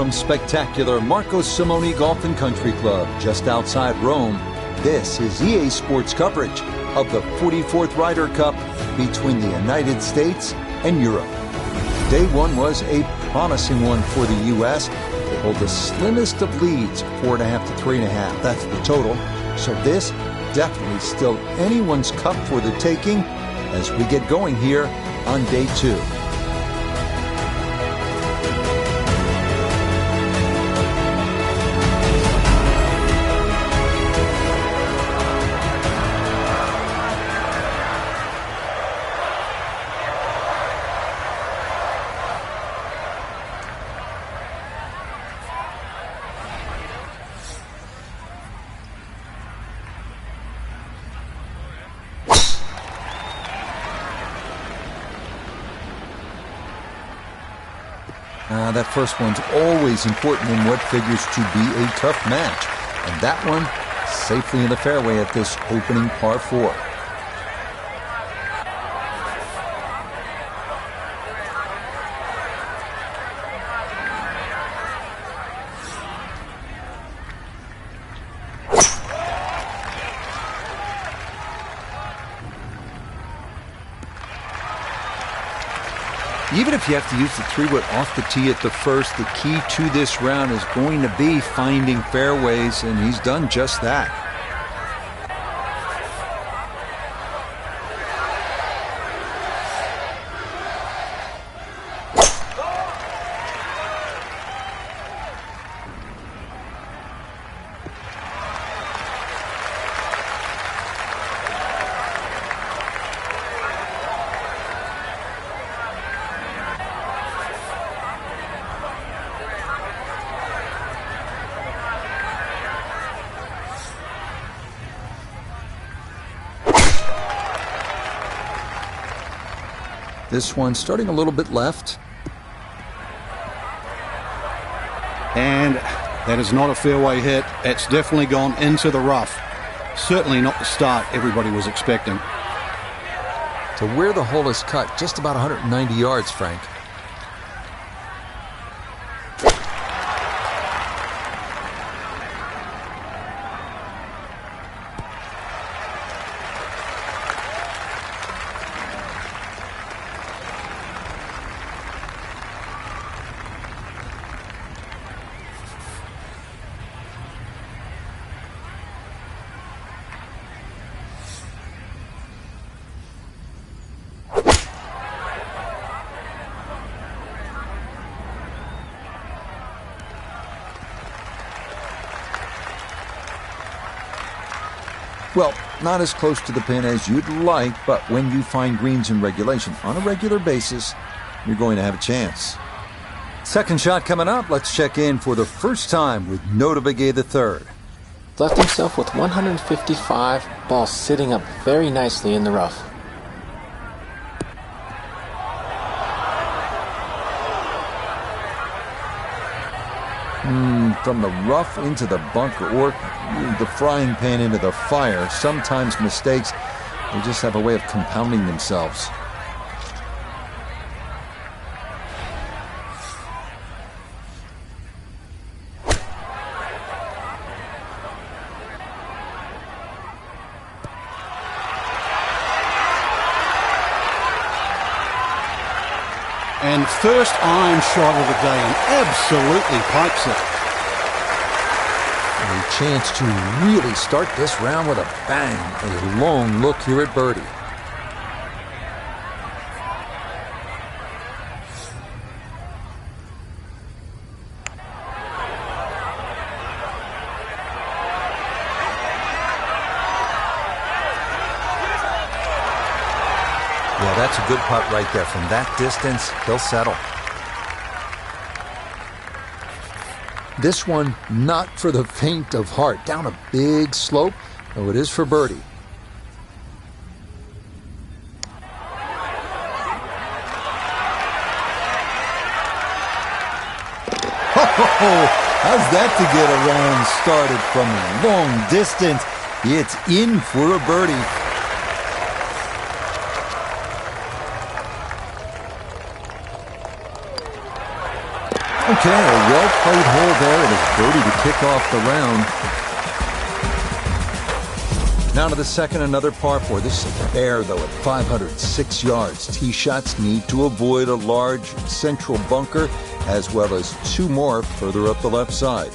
from spectacular Marco Simone Golf and Country Club just outside Rome, this is EA Sports coverage of the 44th Ryder Cup between the United States and Europe. Day one was a promising one for the U.S. They hold the slimmest of leads, 4.5 to 3.5. That's the total. So this definitely still anyone's cup for the taking as we get going here on day two. That first one's always important in what figures to be a tough match. And that one safely in the fairway at this opening par 4. Even if you have to use the 3-wood off the tee at the first, the key to this round is going to be finding fairways, and he's done just that. This one starting a little bit left. And that is not a fairway hit. It's definitely gone into the rough. Certainly not the start everybody was expecting. To where the hole is cut, just about 190 yards, Frank. Well, not as close to the pin as you'd like, but when you find greens in regulation on a regular basis, you're going to have a chance. Second shot coming up. Let's check in for the first time with Nota Begay III. Left himself with 155, ball sitting up very nicely in the rough. From the rough into the bunker, or the frying pan into the fire. Sometimes mistakes, they just have a way of compounding themselves. And first iron shot of the day, and absolutely pipes it. A chance to really start this round with a bang. A long look here at birdie. Yeah, that's a good putt right there. From that distance, he'll settle. This one, not for the faint of heart. Down a big slope, though it is for birdie. How's that to get a round started from a long distance? It's in for a birdie. Okay, a well-played hole there. It is birdie to kick off the round. Now to the second, another par 4. This is a bear, though, at 506 yards. Tee shots need to avoid a large central bunker, as well as 2 more further up the left side.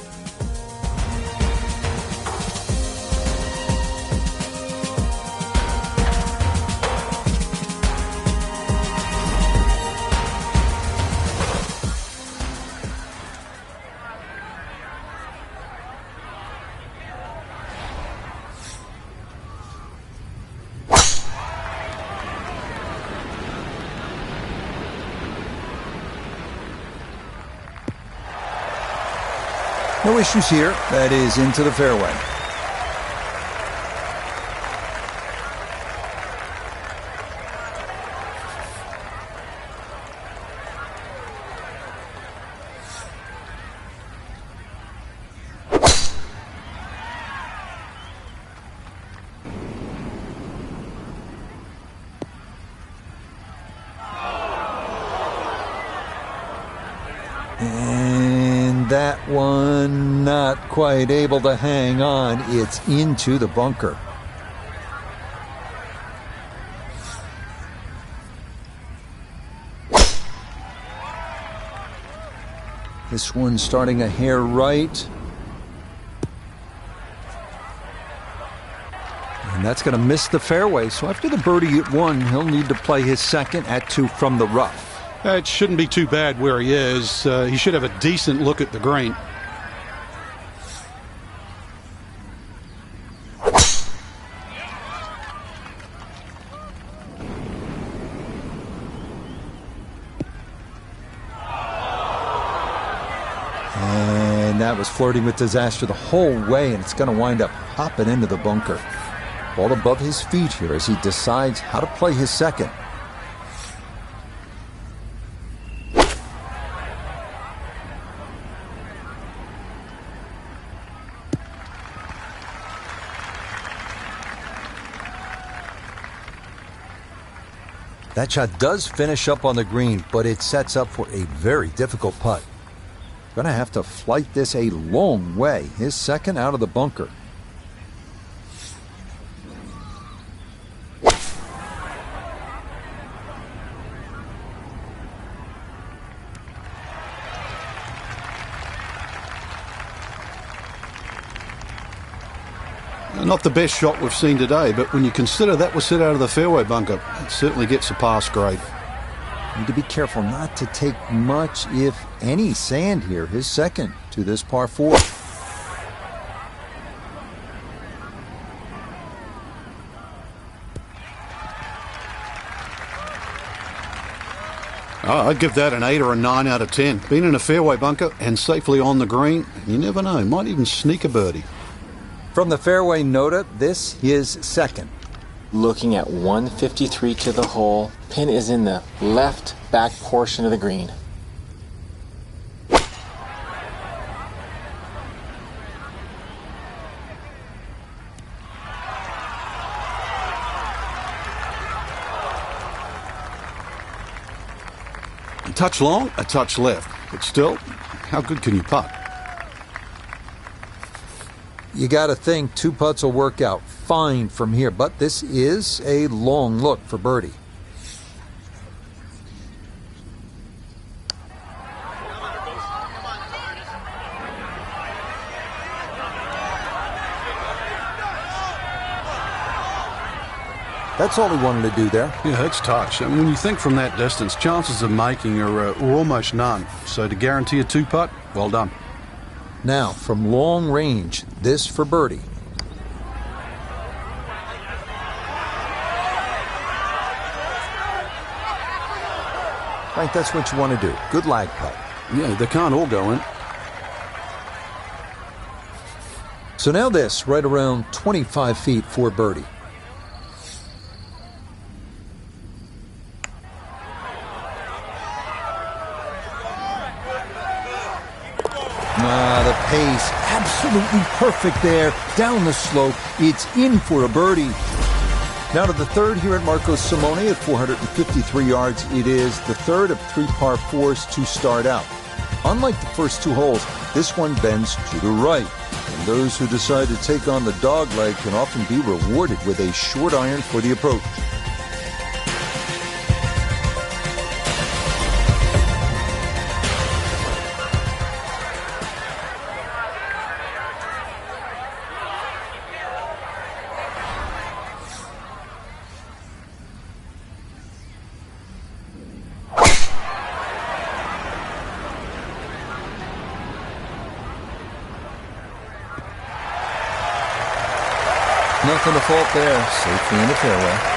No issues here. That is into the fairway. And that one not quite able to hang on. It's into the bunker. This one starting a hair right. And that's going to miss the fairway. So after the birdie at 1, he'll need to play his second at 2 from the rough. It shouldn't be too bad where he is. He should have a decent look at the green. And that was flirting with disaster the whole way, and it's going to wind up hopping into the bunker. Ball above his feet here as he decides how to play his second. That shot does finish up on the green, but it sets up for a very difficult putt. Going to have to flight this a long way. His second out of the bunker. Not the best shot we've seen today, but when you consider that was hit out of the fairway bunker, it certainly gets a pass grade. Need to be careful not to take much, if any, sand here. His second to this par 4. I'd give that an 8 or a 9 out of 10. Been in a fairway bunker and safely on the green, you never know, might even sneak a birdie. From the fairway nota, this is second. Looking at 153 to the hole. Pin is in the left back portion of the green. A touch long, a touch left. But still, how good can you putt? You got to think 2 putts will work out fine from here, but this is a long look for birdie. That's all he wanted to do there. Yeah, it's touch. And when you think from that distance, chances of making are almost none. So to guarantee a 2-putt, well done. Now, from long range, this for birdie. Right, that's what you want to do. Good lag putt. Yeah, they can't all go in. So now this, right around 25 feet for birdie. The pace, absolutely perfect there. Down the slope, it's in for a birdie. Now to the third here at Marco Simone at 453 yards. It is the third of 3 par 4s to start out. Unlike the first 2 holes, this one bends to the right, and those who decide to take on the dogleg can often be rewarded with a short iron for the approach. Nothing to fault there. Safely in the fairway.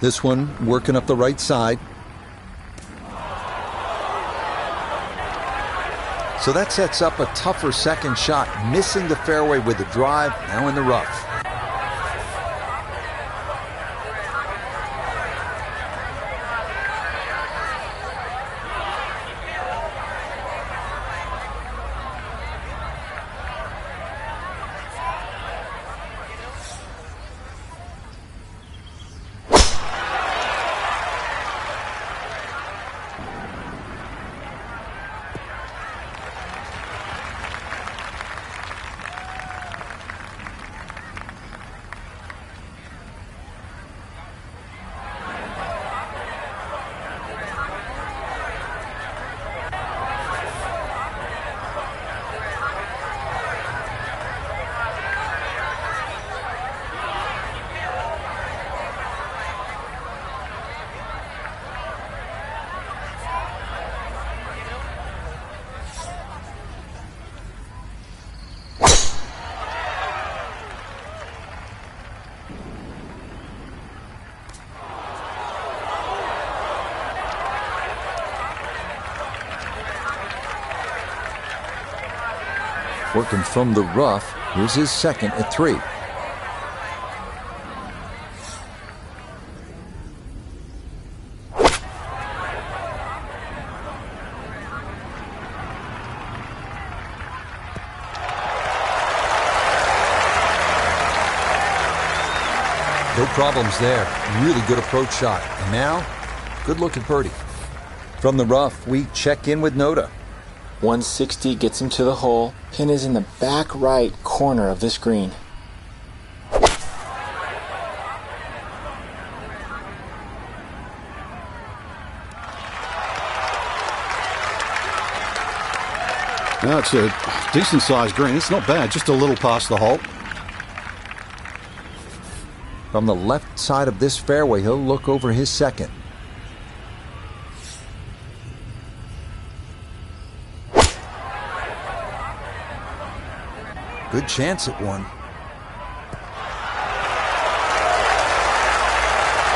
This one working up the right side. So that sets up a tougher second shot, missing the fairway with the drive, now in the rough. Working from the rough, here's his second at 3. No problems there. Really good approach shot. And now, good looking birdie. From the rough, we check in with Noda. 160 gets him to the hole. Pin is in the back right corner of this green. Now it's a decent sized green. It's not bad, just a little past the hole. From the left side of this fairway, he'll look over his second. Good chance at one.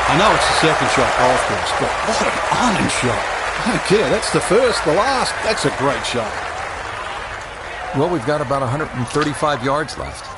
I know it's the second shot golf course, but what an iron shot. I don't care. That's the first, the last. That's a great shot. Well, we've got about 135 yards left.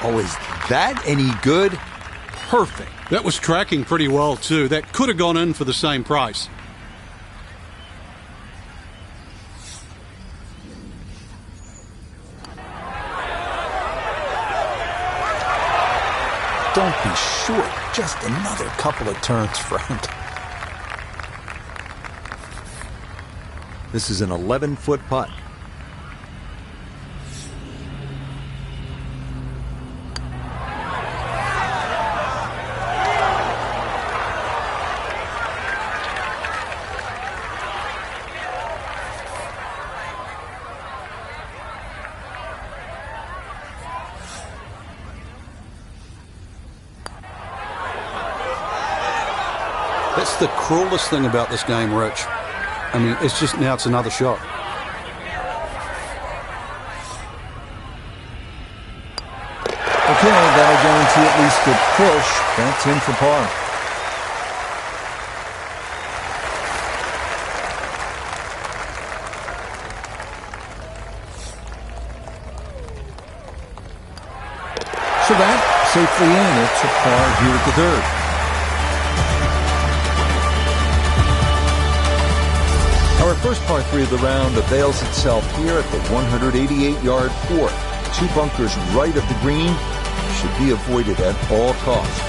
Oh, is that any good? Perfect. That was tracking pretty well, too. That could have gone in for the same price. Don't be short. Just another couple of turns, Frank. This is an 11-foot putt. That's the cruelest thing about this game, Rich. I mean, it's just now it's another shot. Okay, that'll guarantee at least a push. That's in for par. So that safely in. It's a par here at the third. Our first par 3 of the round avails itself here at the 188-yard fourth. 2 bunkers right of the green should be avoided at all costs.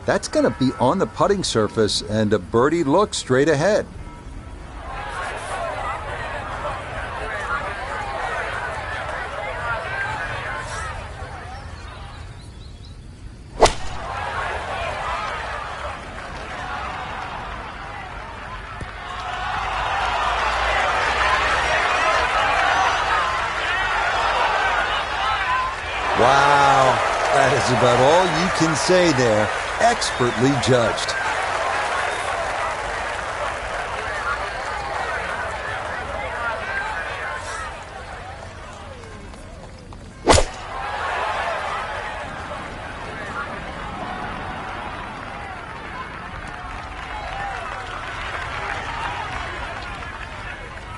That's going to be on the putting surface, and a birdie look straight ahead. Wow, that is about all you can say there. Expertly judged.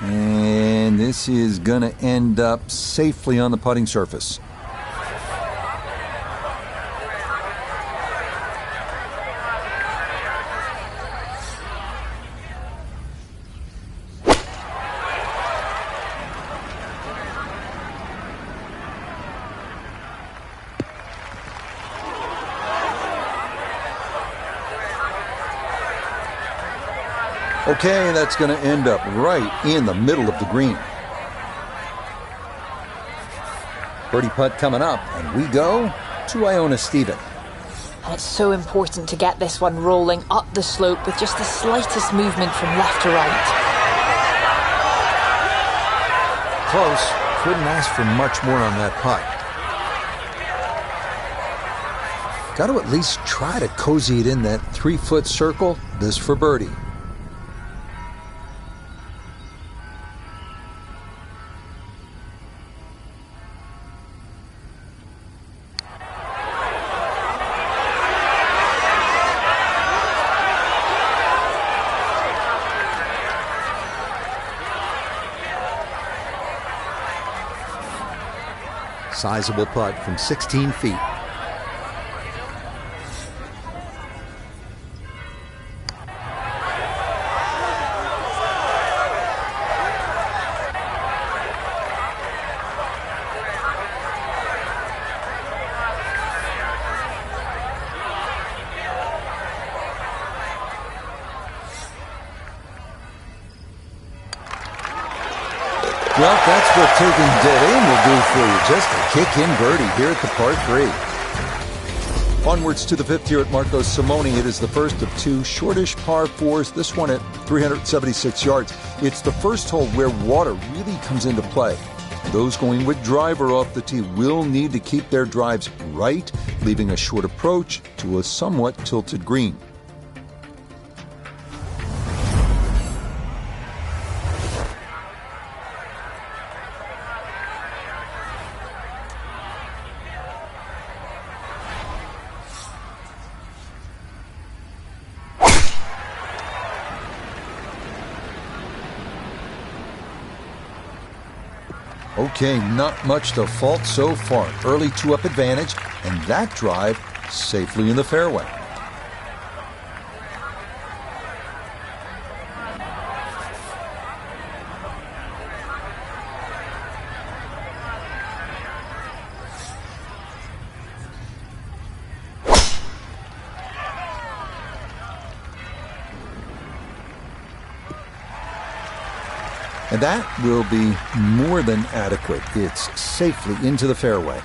And this is going to end up safely on the putting surface. Okay, that's going to end up right in the middle of the green. Birdie putt coming up, and we go to Iona Stephen. And it's so important to get this one rolling up the slope with just the slightest movement from left to right. Close. Couldn't ask for much more on that putt. Got to at least try to cozy it in that 3-foot circle. This for birdie. Sizable putt from 16 feet. Well, that's what taking dead aim will do for you. Just a kick-in birdie here at the par 3. Onwards to the 5th here at Marcos Simone. It is the first of 2 shortish par 4s, this one at 376 yards. It's the first hole where water really comes into play. Those going with driver off the tee will need to keep their drives right, leaving a short approach to a somewhat tilted green. Okay, not much to fault so far. Early 2-up advantage, and that drive safely in the fairway. And that will be more than adequate. It's safely into the fairway.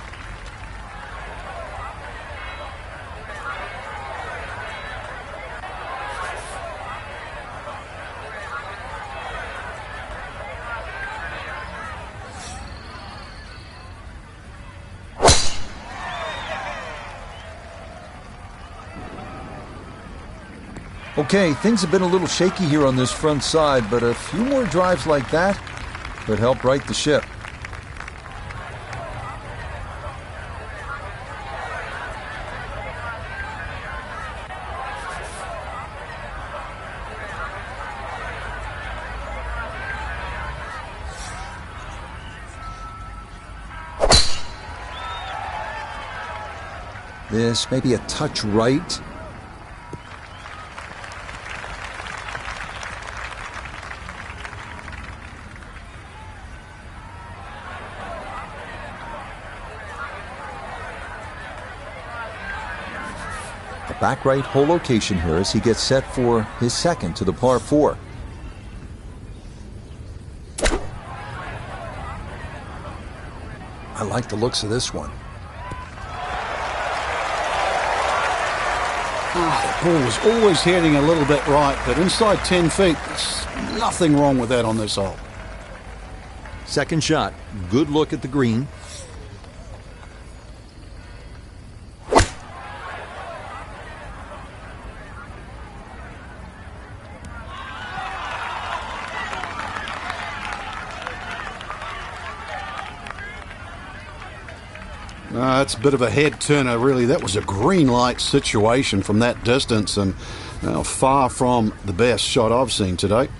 Okay, things have been a little shaky here on this front side, but a few more drives like that could help right the ship. This may be a touch right. Back right hole location here as he gets set for his second to the par 4. I like the looks of this one. The ball was always heading a little bit right, but inside 10 feet, there's nothing wrong with that on this hole. Second shot. Good look at the green. It's a bit of a head turner, really. That was a green light situation from that distance, and far from the best shot I've seen today.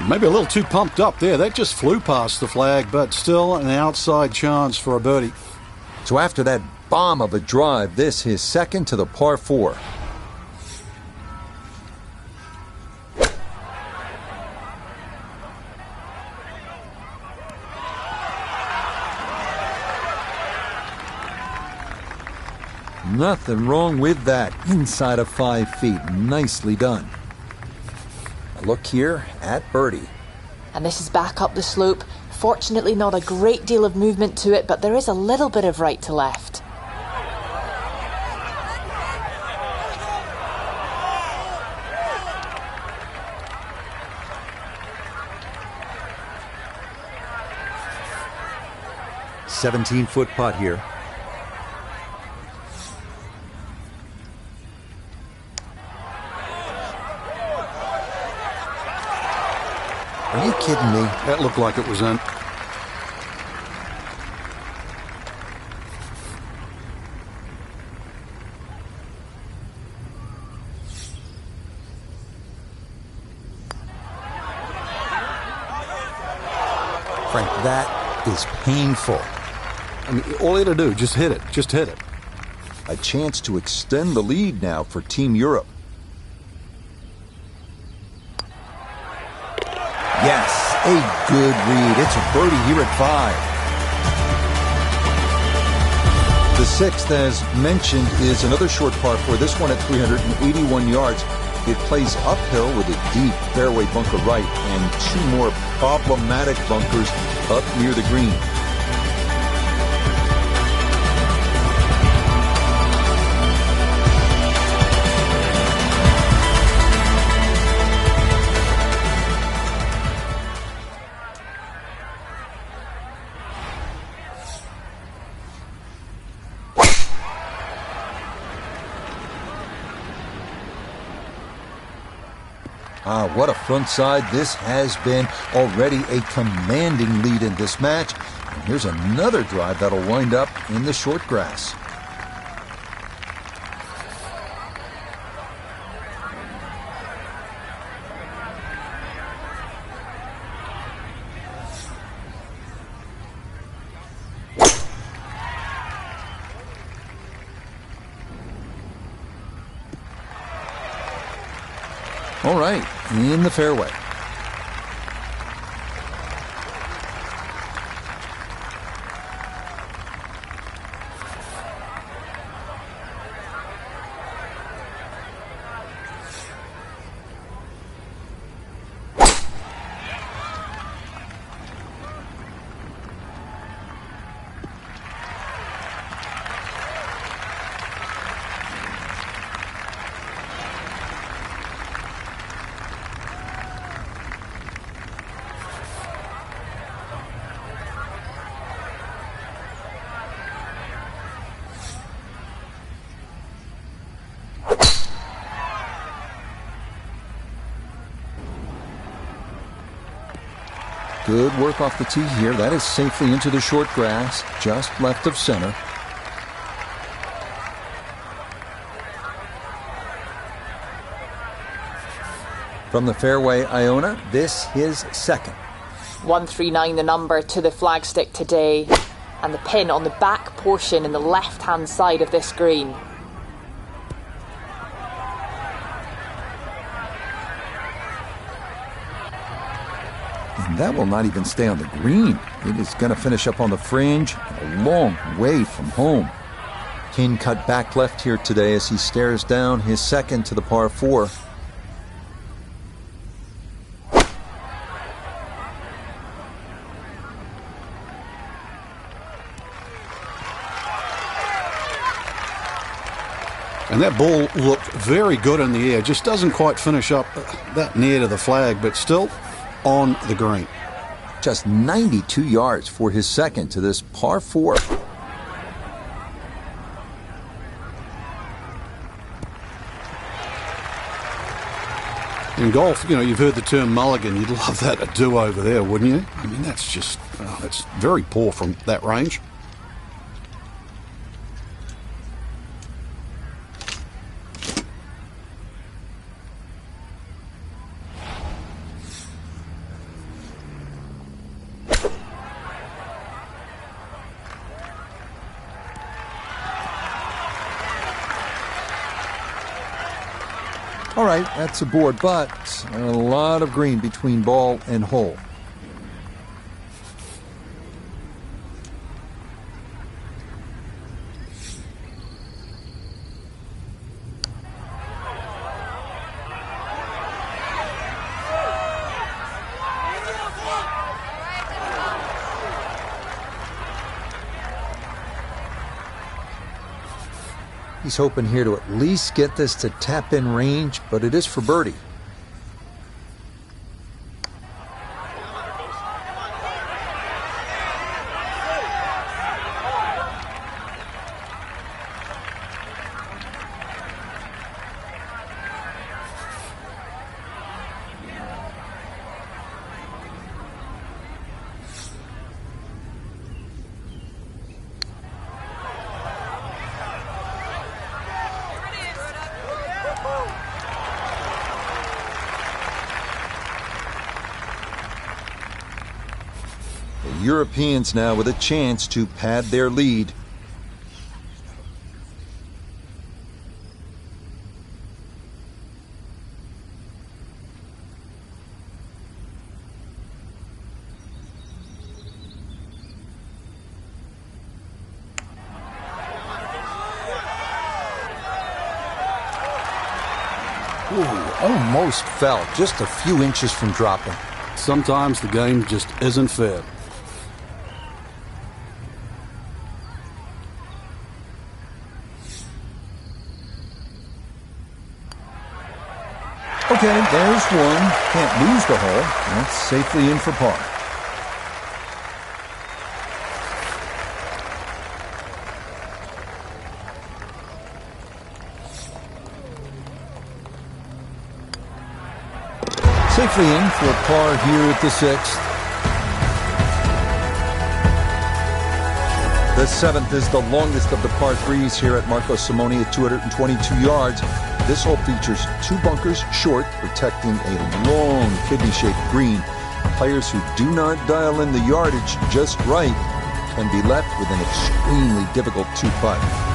Maybe a little too pumped up there. That just flew past the flag, but still an outside chance for a birdie. So after that bomb of a drive, this his second to the par 4. Nothing wrong with that. Inside of 5 feet. Nicely done. A look here at birdie. And this is back up the slope. Fortunately, not a great deal of movement to it, but there is a little bit of right to left. $17-foot putt here. Are you kidding me? That looked like it was in. Frank, that is painful. I mean, all you had to do, just hit it. Just hit it. A chance to extend the lead now for Team Europe. Yes, a good read. It's a birdie here at 5. The sixth, as mentioned, is another short par 4. This one at 381 yards. It plays uphill with a deep fairway bunker right and 2 more problematic bunkers up near the green. What a front side this has been. Already a commanding lead in this match. And here's another drive that'll wind up in the short grass. All right, in the fairway. Good work off the tee here. That is safely into the short grass, just left of center. From the fairway, Iona, this his second. 139 the number to the flagstick today, and the pin on the back portion in the left-hand side of this green. And that will not even stay on the green. It is going to finish up on the fringe, a long way from home. Kane cut back left here today as he stares down his second to the par 4. And that ball looked very good in the air. Just doesn't quite finish up that near to the flag, but still on the green. Just 92 yards for his second to this par 4. In golf, you know, you've heard the term mulligan. You'd love that, a do-over there, wouldn't you? I mean, that's just, that's very poor from that range. All right, that's a board, but a lot of green between ball and hole. He's hoping here to at least get this to tap-in range, but it is for birdie. Europeans now with a chance to pad their lead. Ooh, almost fell, just a few inches from dropping. Sometimes the game just isn't fair. Okay, there's one. Can't lose the hole. That's safely in for par. Safely in for par here at the 6th. The 7th is the longest of the par 3s here at Marco Simone at 222 yards. This hole features 2 bunkers short, protecting a long kidney-shaped green. Players who do not dial in the yardage just right can be left with an extremely difficult 2-putt.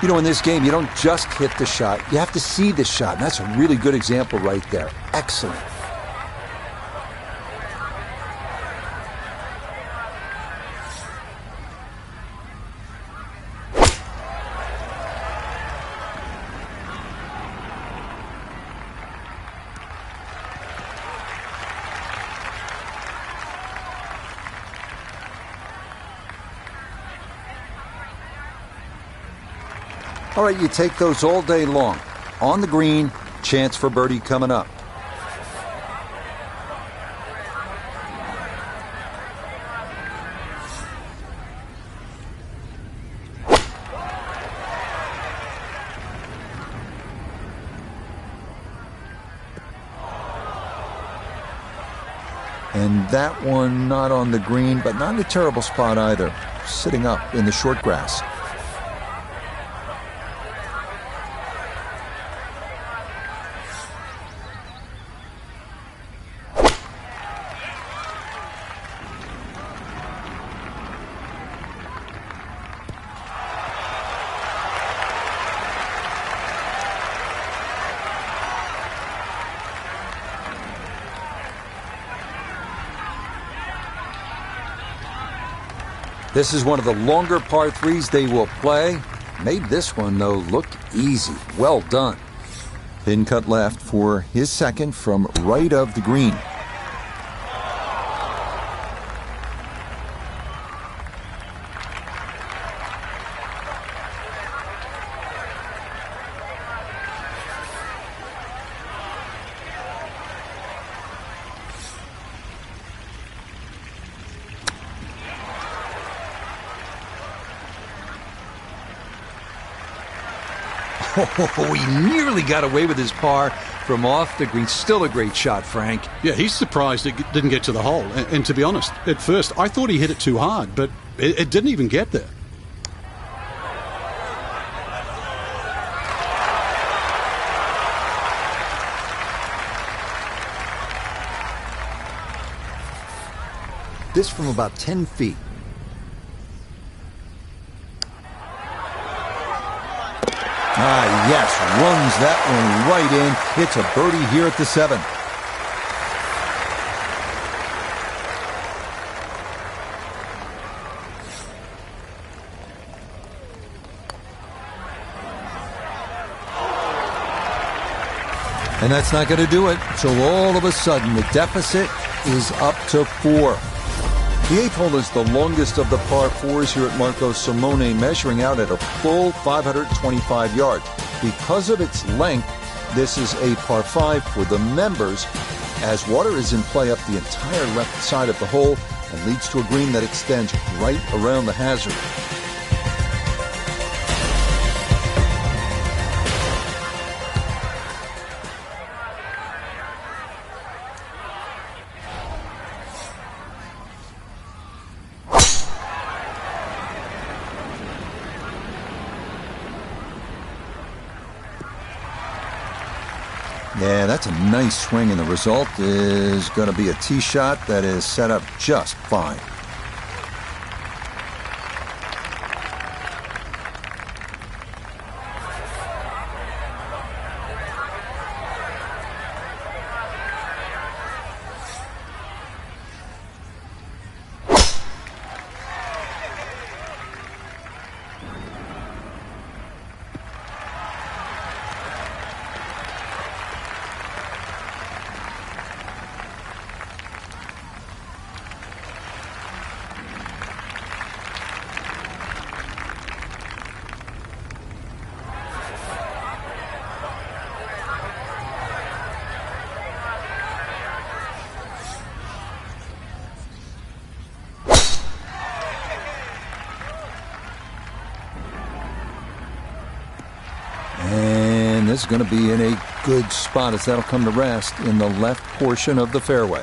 You know, in this game, you don't just hit the shot. You have to see the shot, and that's a really good example right there. Excellent. All right, you take those all day long. On the green, chance for birdie coming up. And that one not on the green, but not in a terrible spot either. Sitting up in the short grass. This is one of the longer par threes they will play. Made this one, though, look easy. Well done. Pin cut left for his second from right of the green. Oh, he nearly got away with his par from off the green. Still a great shot, Frank. Yeah, he's surprised it didn't get to the hole. And to be honest, at first, I thought he hit it too hard, but it didn't even get there. This from about 10 feet. Ah, yes, runs that one right in. It's a birdie here at the 7th. And that's not going to do it. So all of a sudden, the deficit is up to 4. The 8th hole is the longest of the par 4s here at Marco Simone, measuring out at a full 525 yards. Because of its length, this is a par 5 for the members, as water is in play up the entire left side of the hole and leads to a green that extends right around the hazard. Yeah, that's a nice swing, and the result is going to be a tee shot that is set up just fine. And this is going to be in a good spot as that'll come to rest in the left portion of the fairway.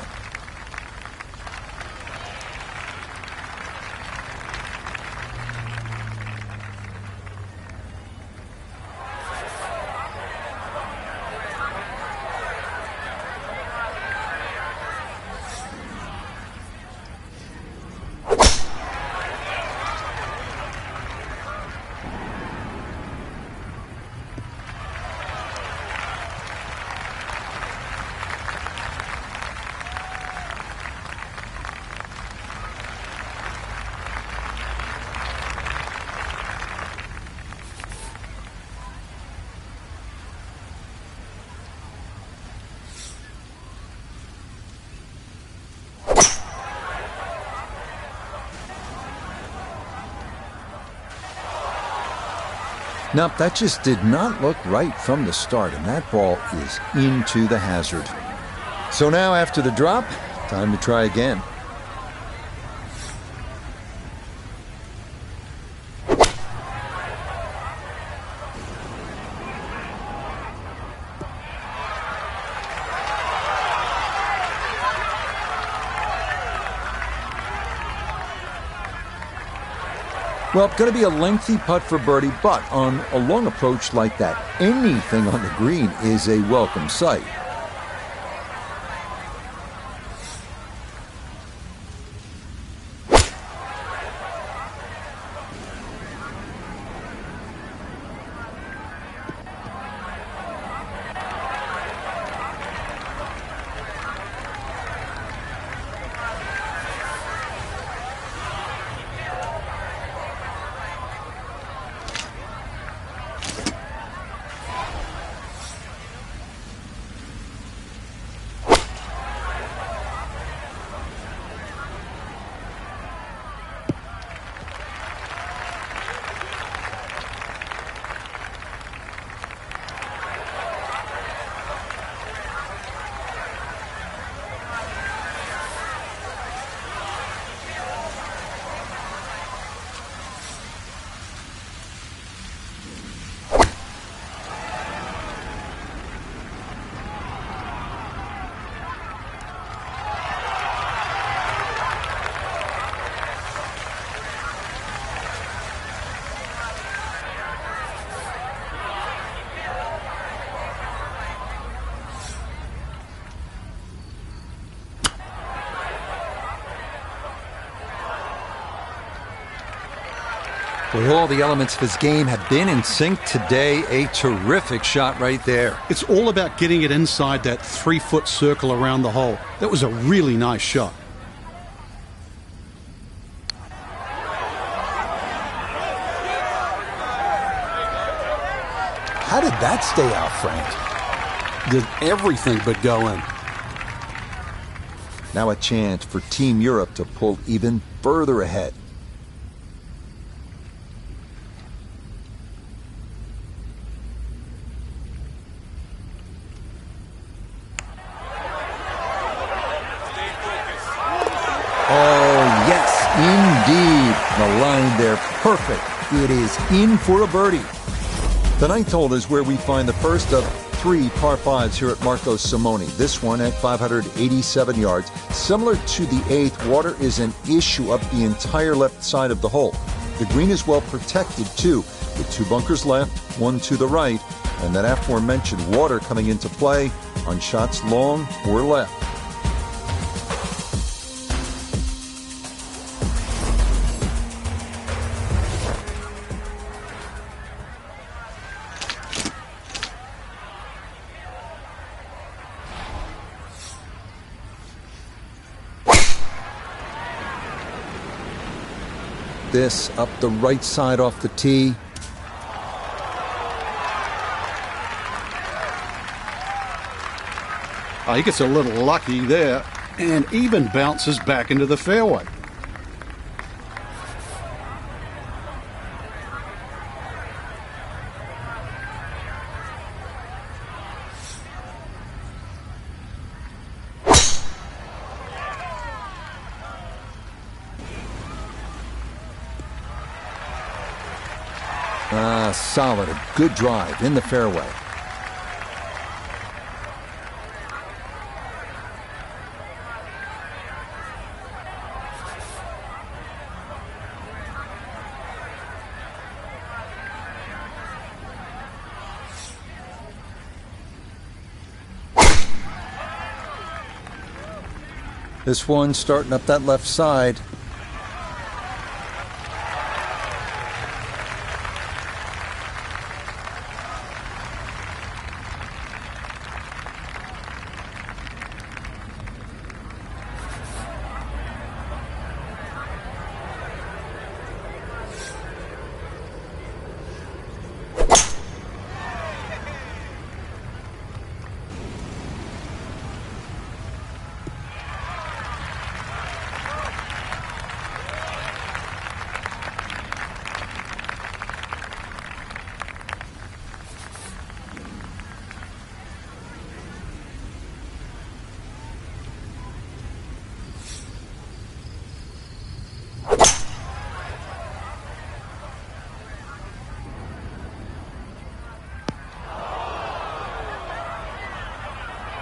Nope, that just did not look right from the start, and that ball is into the hazard. So now after the drop, time to try again. Well, going to be a lengthy putt for birdie, but on a long approach like that, anything on the green is a welcome sight. Well, all the elements of his game have been in sync today. A terrific shot right there. It's all about getting it inside that 3-foot circle around the hole. That was a really nice shot. How did that stay out, Frank? Did everything but go in. Now a chance for Team Europe to pull even further ahead. Indeed, the line there, perfect. It is in for a birdie. The ninth hole is where we find the first of 3 par 5s here at Marco Simone. This one at 587 yards. Similar to the 8th, water is an issue up the entire left side of the hole. The green is well protected too, with 2 bunkers left, 1 to the right, and that aforementioned water coming into play on shots long or left. This up the right side off the tee. He gets a little lucky there and even bounces back into the fairway. Solid, a good drive in the fairway. This one starting up that left side.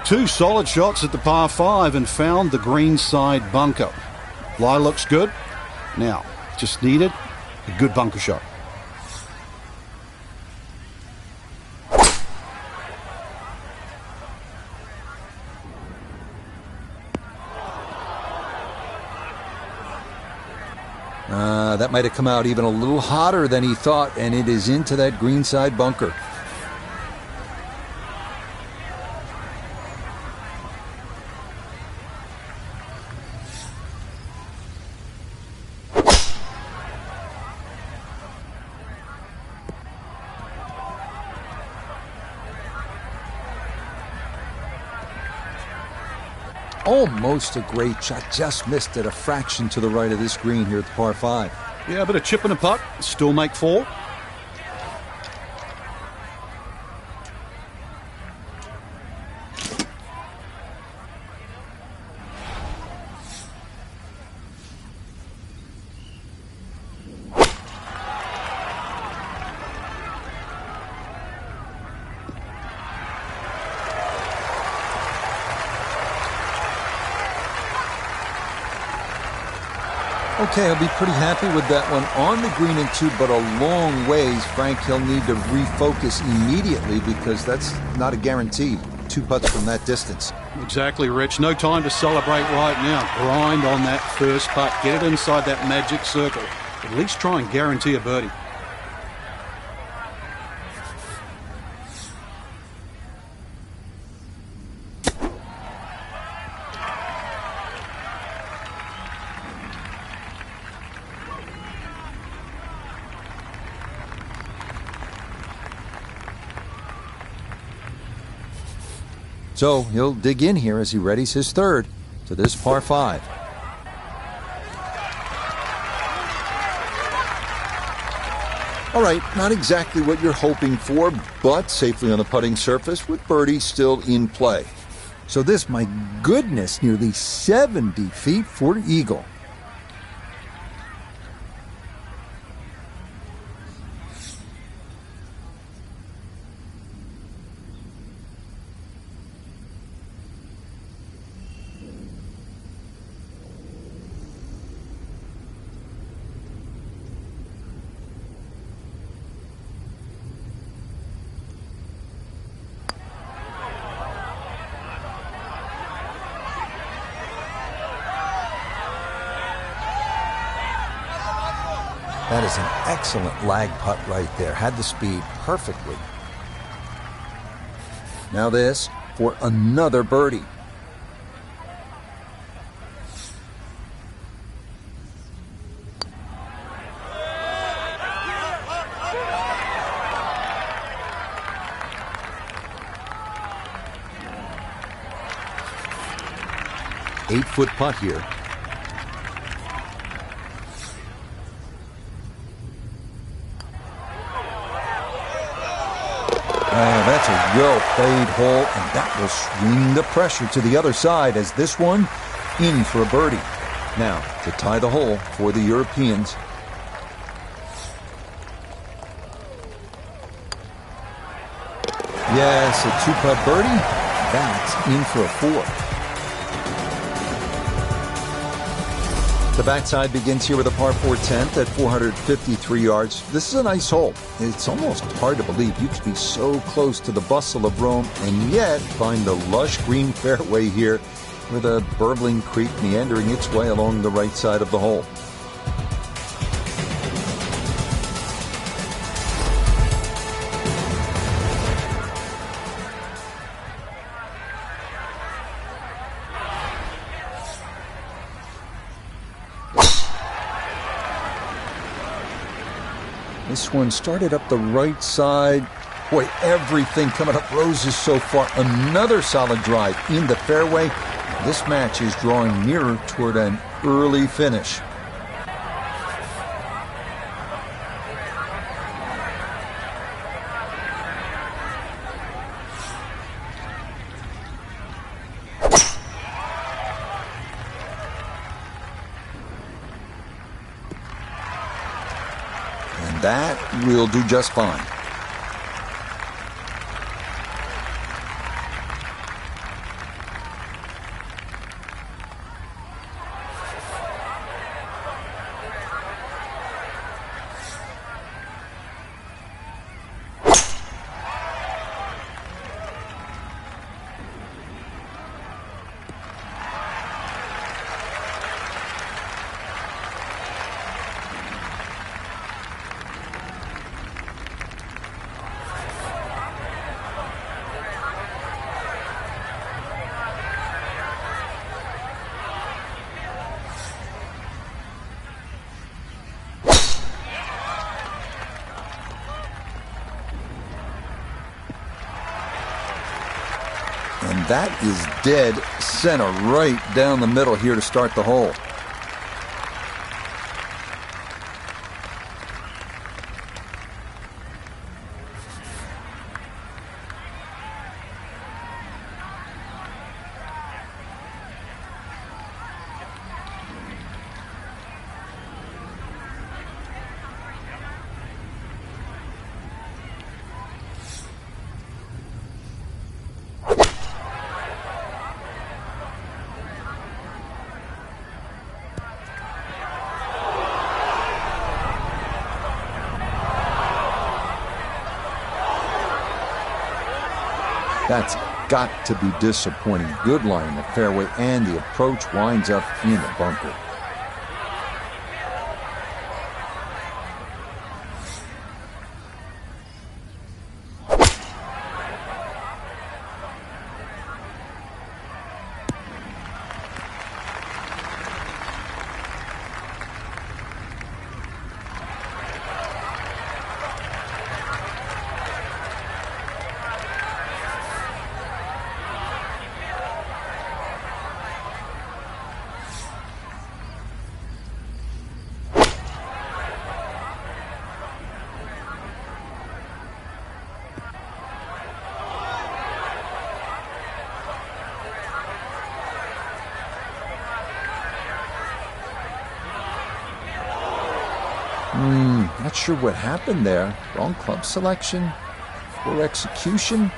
Two solid shots at the par 5 and found the greenside bunker. Lie looks good. Now, just needed a good bunker shot. That might have come out even a little hotter than he thought, and it is into that greenside bunker. Almost a great shot, just missed it a fraction to the right of this green here at the par 5. Yeah, a bit of chip and a putt, still make 4. Okay, I'll be pretty happy with that one on the green and 2, but a long ways. Frank, he'll need to refocus immediately because that's not a guarantee. 2 putts from that distance. Exactly, Rich. No time to celebrate right now. Grind on that first putt. Get it inside that magic circle. At least try and guarantee a birdie. So he'll dig in here as he readies his 3rd to this par 5. All right, not exactly what you're hoping for, but safely on the putting surface with birdie still in play. So this, my goodness, nearly 70 feet for eagle. That is an excellent lag putt right there. Had the speed perfectly. Now this for another birdie. Eight-foot putt here. That's a well-played hole, and that will swing the pressure to the other side as this one in for a birdie. Now, to tie the hole for the Europeans. Yes, a 2-putt birdie. That's in for a 4. The backside begins here with a par 4 10th at 453 yards. This is a nice hole. It's almost hard to believe you could be so close to the bustle of Rome and yet find the lush green fairway here with a burbling creek meandering its way along the right side of the hole. This one started up the right side. Boy, everything coming up roses so far. Another solid drive in the fairway. This match is drawing nearer toward an early finish. That will do just fine. And that is dead center, right down the middle here to start the hole. That's got to be disappointing. Good lie in the fairway, and the approach winds up in the bunker. Not sure what happened there. Wrong club selection, poor execution.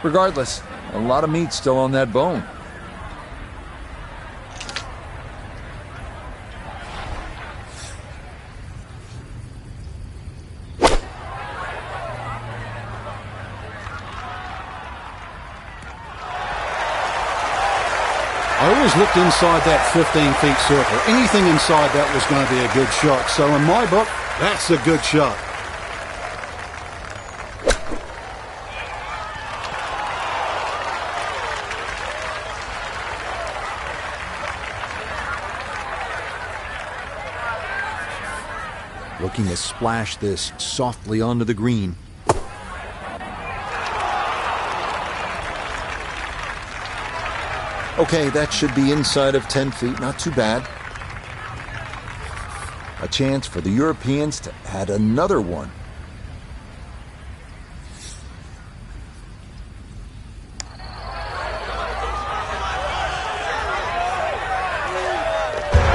Regardless, a lot of meat still on that bone. I always looked inside that 15 feet circle. Anything inside that was going to be a good shot. So in my book, that's a good shot. Looking to splash this softly onto the green. Okay, that should be inside of 10 feet, not too bad. A chance for the Europeans to add another one.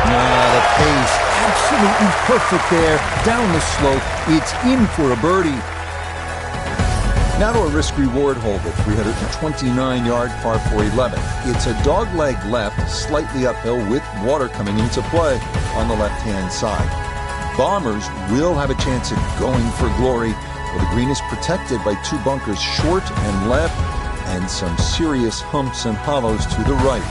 The pace, absolutely perfect there. Down the slope, it's in for a birdie. Now to a risk-reward hole, the 329-yard par 4 11. It's a dogleg left, slightly uphill with water coming into play on the left-hand side. Bombers will have a chance at going for glory, where the green is protected by two bunkers short and left, and some serious humps and hollows to the right.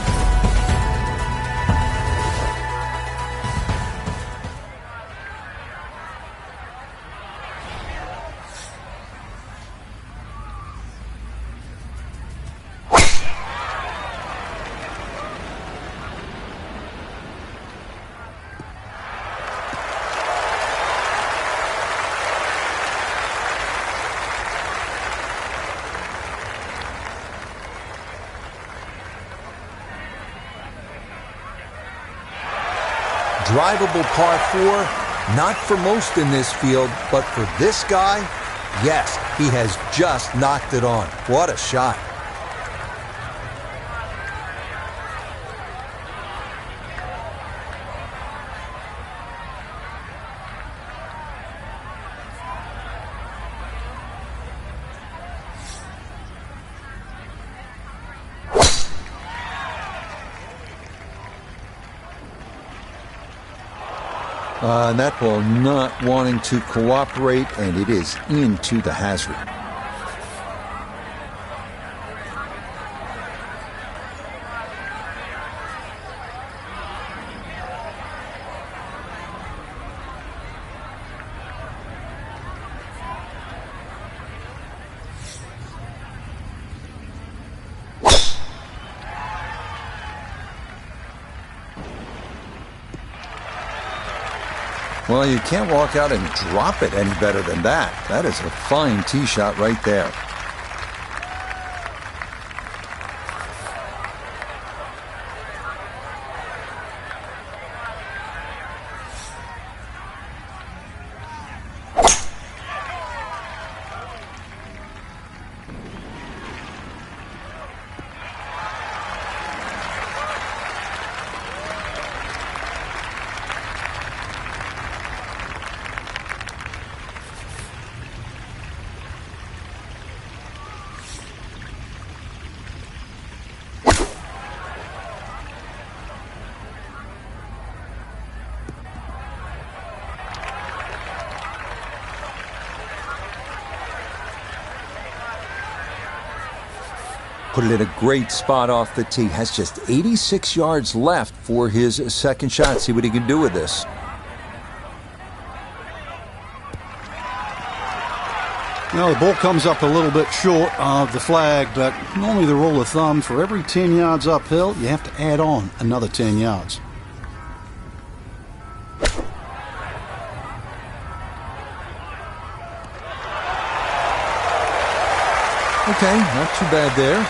Drivable par 4, not for most in this field, but for this guy, yes, he has just knocked it on. What a shot. And that ball not wanting to cooperate, and it is into the hazard. Well, you can't walk out and drop it any better than that. That is a fine tee shot right there. Put it in a great spot off the tee. Has just 86 yards left for his second shot. See what he can do with this. Well, the ball comes up a little bit short of the flag, but normally the rule of thumb, for every 10 yards uphill, you have to add on another 10 yards. Okay, not too bad there.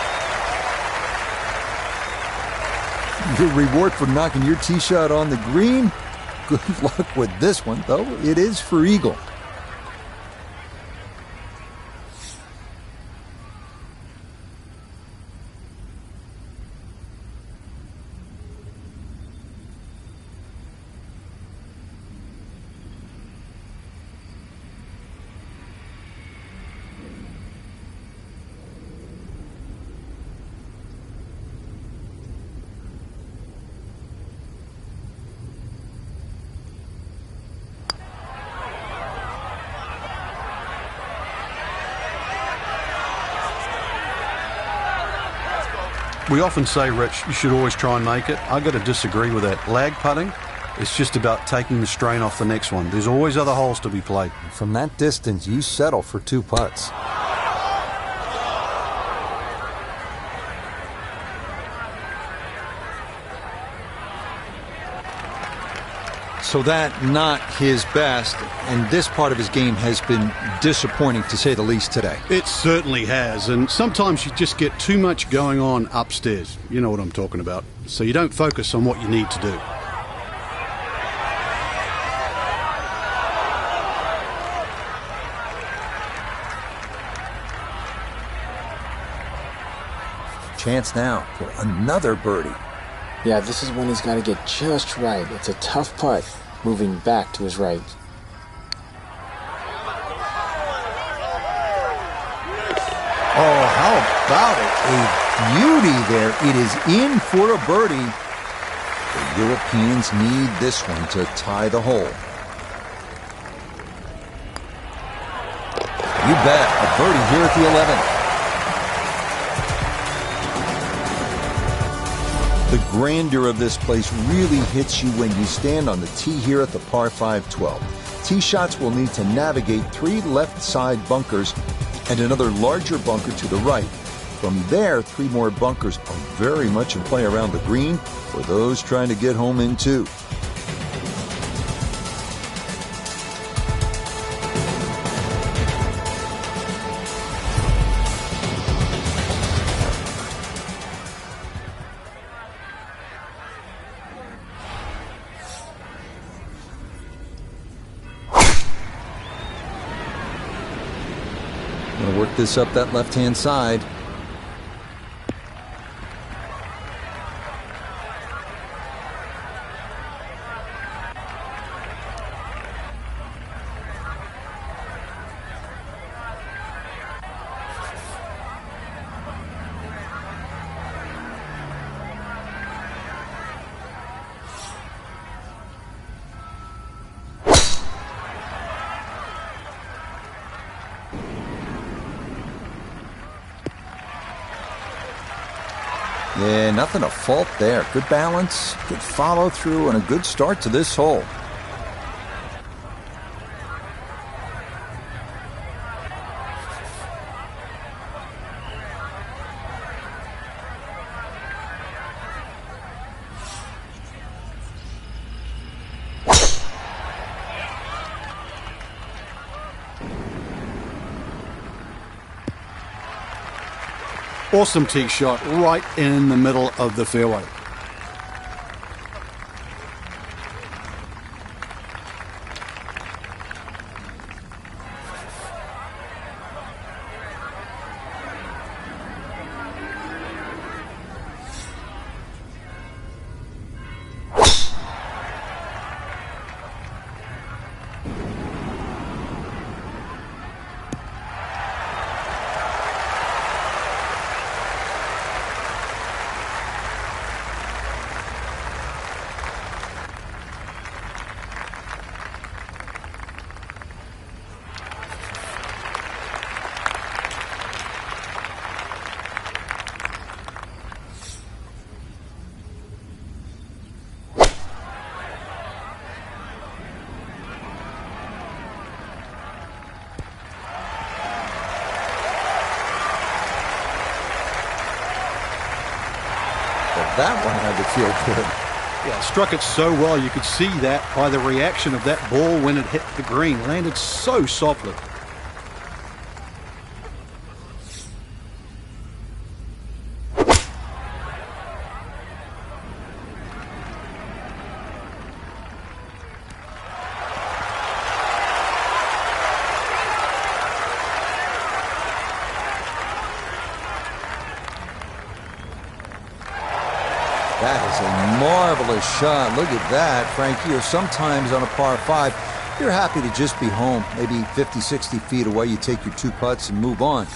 Your reward for knocking your tee shot on the green? Good luck with this one, though. It is for eagle. We often say, Rich, you should always try and make it. I've got to disagree with that. Lag putting, it's just about taking the strain off the next one. There's always other holes to be played. From that distance, you settle for 2 putts. So that not his best, and this part of his game has been disappointing to say the least today. It certainly has, and sometimes you just get too much going on upstairs. You know what I'm talking about. So you don't focus on what you need to do. Chance now for another birdie. Yeah, this is when he's got to get just right. It's a tough putt, moving back to his right. Oh, how about it? A beauty there. It is in for a birdie. The Europeans need this one to tie the hole. You bet. A birdie here at the 11th. The grandeur of this place really hits you when you stand on the tee here at the par 5 12. Tee shots will need to navigate 3 left side bunkers and another larger bunker to the right. From there, 3 more bunkers are very much in play around the green for those trying to get home in 2. Gonna work this up that left-hand side. Yeah, nothing to fault there. Good balance, good follow through, and a good start to this hole. Awesome tee shot right in the middle of the fairway. that one had to feel good. Yeah, struck it so well. You could see that by the reaction of that ball when it hit the green. Landed so softly. That is a marvelous shot. Look at that, Frankie. Or sometimes on a par 5, you're happy to just be home. Maybe 50, 60 feet away, you take your 2 putts and move on.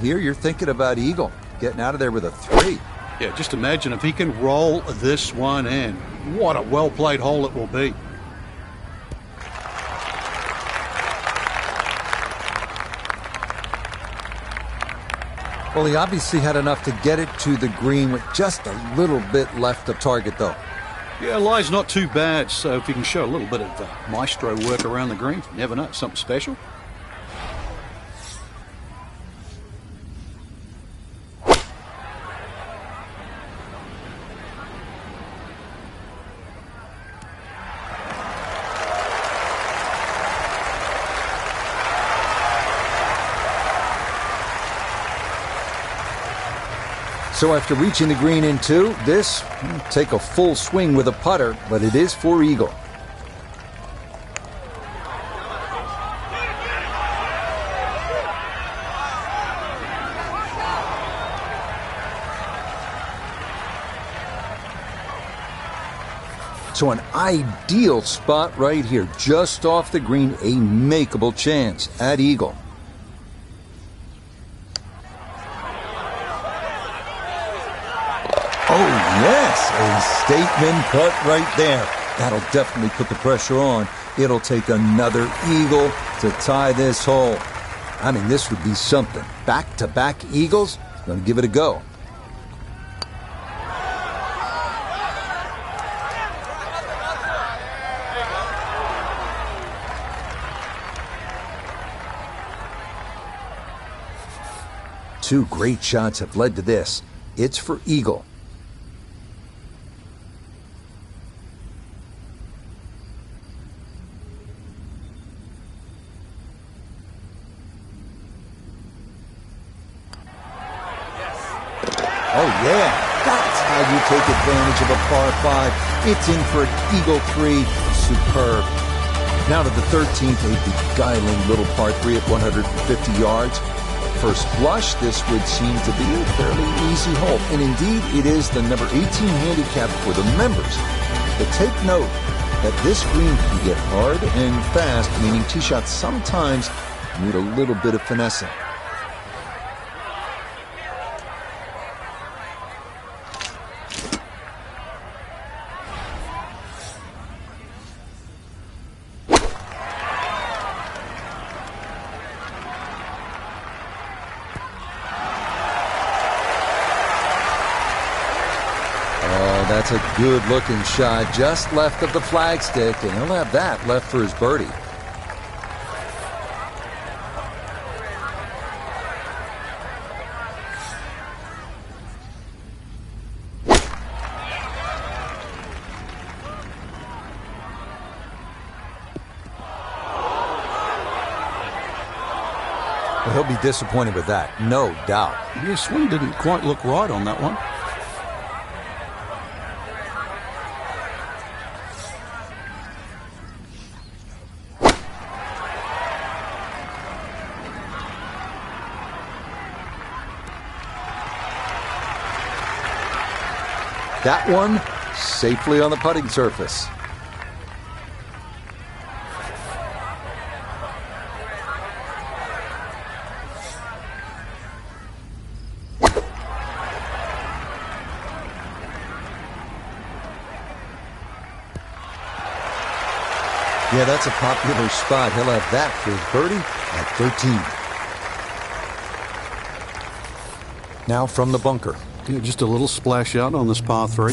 Here, you're thinking about eagle, getting out of there with a 3. Yeah, just imagine if he can roll this one in. What a well-played hole it will be. Well, he obviously had enough to get it to the green with just a little bit left of target, though. Yeah, lie's not too bad, so if you can show a little bit of maestro work around the green, you never know, something special. So after reaching the green in 2, this take a full swing with a putter, but it is for eagle. So an ideal spot right here, just off the green, a makeable chance at eagle. Oh, yes, a statement putt right there. That'll definitely put the pressure on. It'll take another eagle to tie this hole. I mean, this would be something. Back-to-back eagles? Gonna give it a go. Two great shots have led to this. It's for eagle. Oh, yeah, that's how you take advantage of a par 5. It's in for an eagle 3. Superb. Now to the 13th, a beguiling little par 3 at 150 yards. First blush, this would seem to be a fairly easy hole. And indeed, it is the number 18 handicap for the members. But take note that this green can get hard and fast, meaning tee shots sometimes need a little bit of finessing. That's a good-looking shot, just left of the flagstick, and he'll have that left for his birdie. Well, he'll be disappointed with that, no doubt. His swing didn't quite look right on that one. That one safely on the putting surface. Yeah, that's a popular spot. He'll have that for his birdie at 13. Now from the bunker. Yeah, just a little splash out on this par 3.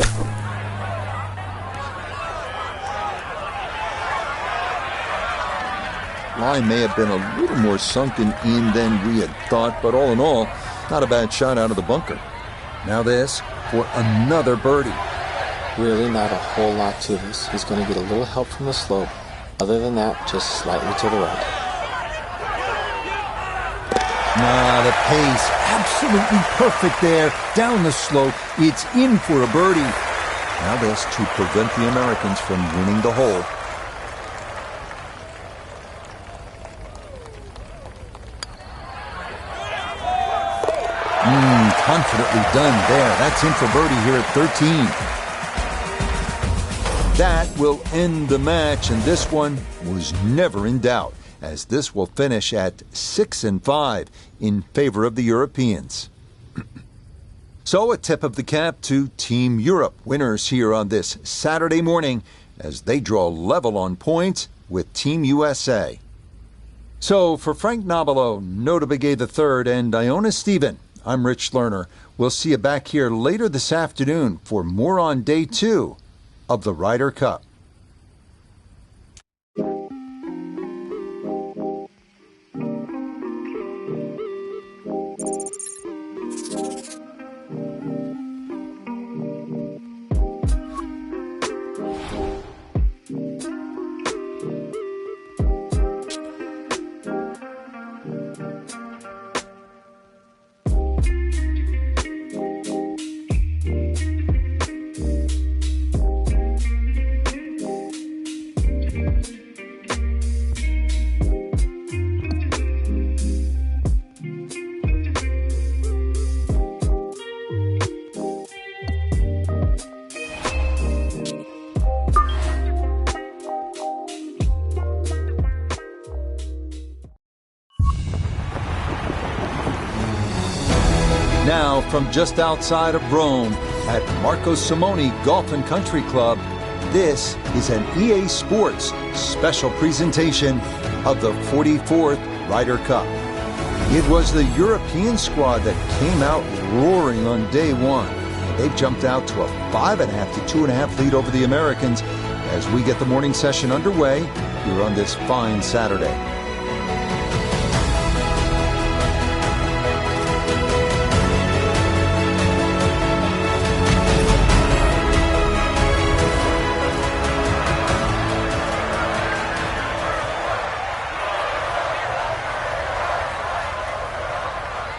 Line may have been a little more sunken in than we had thought, but all in all, not a bad shot out of the bunker. Now this, for another birdie. Really not a whole lot to this. He's going to get a little help from the slope. Other than that, just slightly to the right. The pace, absolutely perfect there. Down the slope, it's in for a birdie. Now this to prevent the Americans from winning the hole. Confidently done there. That's in for birdie here at 13. That will end the match, and this one was never in doubt, as this will finish at 6-5 in favor of the Europeans. So a tip of the cap to Team Europe, winners here on this Saturday morning, as they draw level on points with Team USA. So for Frank Nobilo, Nota Begay III, and Iona Stephen, I'm Rich Lerner. We'll see you back here later this afternoon for more on day 2 of the Ryder Cup. Now, from just outside of Rome at Marco Simone Golf and Country Club, this is an EA Sports special presentation of the 44th Ryder Cup. It was the European squad that came out roaring on day 1. They've jumped out to a 5.5 to 2.5 lead over the Americans as we get the morning session underway here on this fine Saturday.